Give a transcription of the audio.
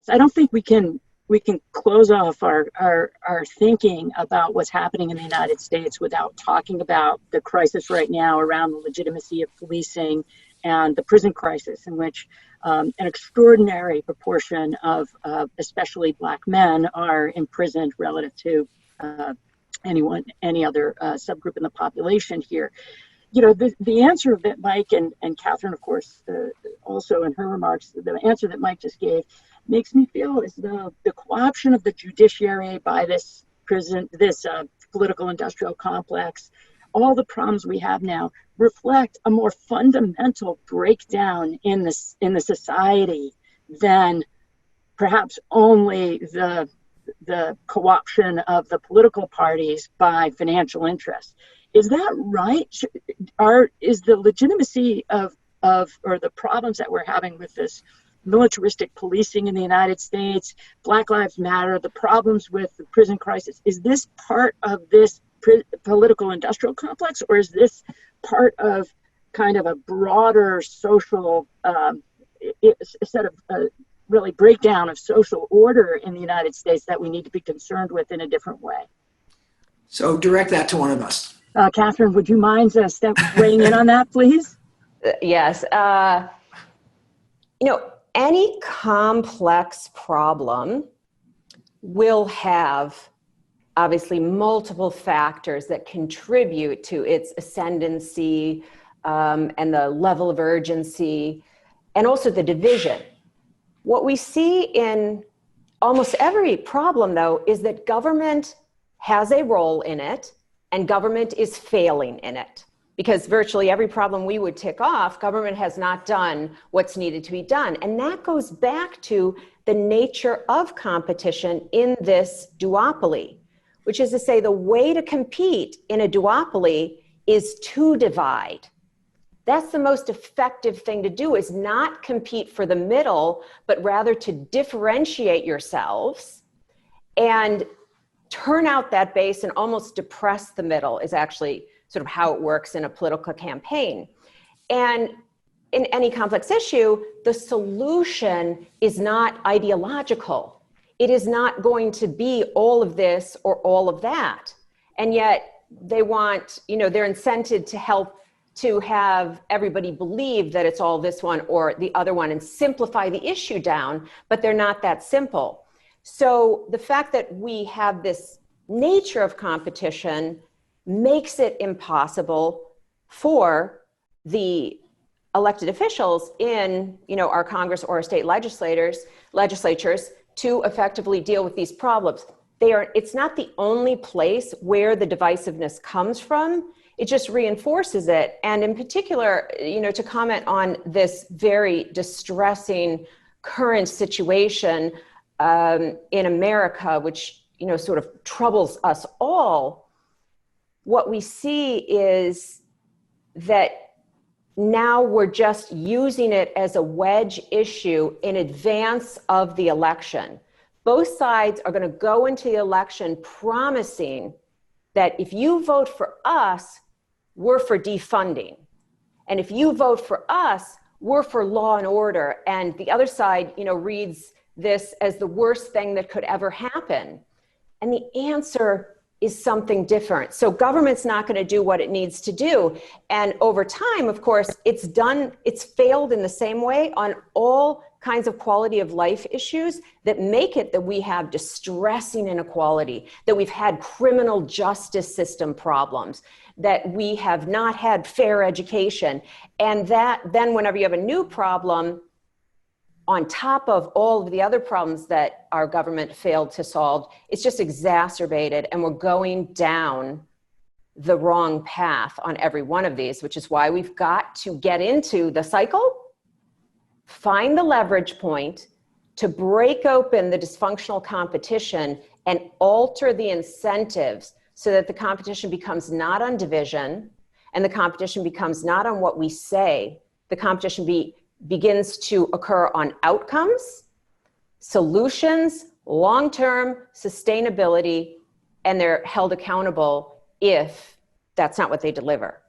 So I don't think we can close off our thinking about what's happening in the United States without talking about the crisis right now around the legitimacy of policing and the prison crisis, in which an extraordinary proportion of especially Black men are imprisoned relative to any other subgroup in the population here. You know, the answer that Mike and Katherine, of course, also in her remarks, the answer that Mike just gave makes me feel as though the co-option of the judiciary by this political industrial complex, all the problems we have now reflect a more fundamental breakdown in the society than perhaps only the co-option of the political parties by financial interests. Is that right? Is the legitimacy of or the problems that we're having with this militaristic policing in the United States, Black Lives Matter, the problems with the prison crisis, is this part of this political industrial complex, or is this part of kind of a broader social set of really breakdown of social order in the United States that we need to be concerned with in a different way? So direct that to one of us. Katherine, would you mind weighing in on that, please? Yes. Any complex problem will have obviously multiple factors that contribute to its ascendancy and the level of urgency, and also the division. What we see in almost every problem, though, is that government has a role in it and government is failing in it. Because virtually every problem we would tick off, government has not done what's needed to be done. And that goes back to the nature of competition in this duopoly, which is to say the way to compete in a duopoly is to divide. That's the most effective thing to do, is not compete for the middle, but rather to differentiate yourselves and turn out that base and almost depress the middle is actually sort of how it works in a political campaign. And in any complex issue, the solution is not ideological. It is not going to be all of this or all of that. And yet they want, they're incented to help to have everybody believe that it's all this one or the other one and simplify the issue down, but they're not that simple. So the fact that we have this nature of competition makes it impossible for the elected officials in, our Congress or our state legislatures to effectively deal with these problems. It's not the only place where the divisiveness comes from. It just reinforces it. And in particular, to comment on this very distressing current situation in America, which, sort of troubles us all, what we see is that now we're just using it as a wedge issue in advance of the election. Both sides are going to go into the election promising that if you vote for us, we're for defunding. And if you vote for us, we're for law and order. And the other side, reads this as the worst thing that could ever happen. And the answer is something different. So government's not going to do what it needs to do. And over time, of course, it's failed in the same way on all kinds of quality of life issues that make it that we have distressing inequality, that we've had criminal justice system problems, that we have not had fair education. And that then whenever you have a new problem, on top of all of the other problems that our government failed to solve, it's just exacerbated, and we're going down the wrong path on every one of these, which is why we've got to get into the cycle, find the leverage point to break open the dysfunctional competition and alter the incentives so that the competition becomes not on division and the competition becomes not on what we say. The competition begins to occur on outcomes, solutions, long-term sustainability, and they're held accountable if that's not what they deliver.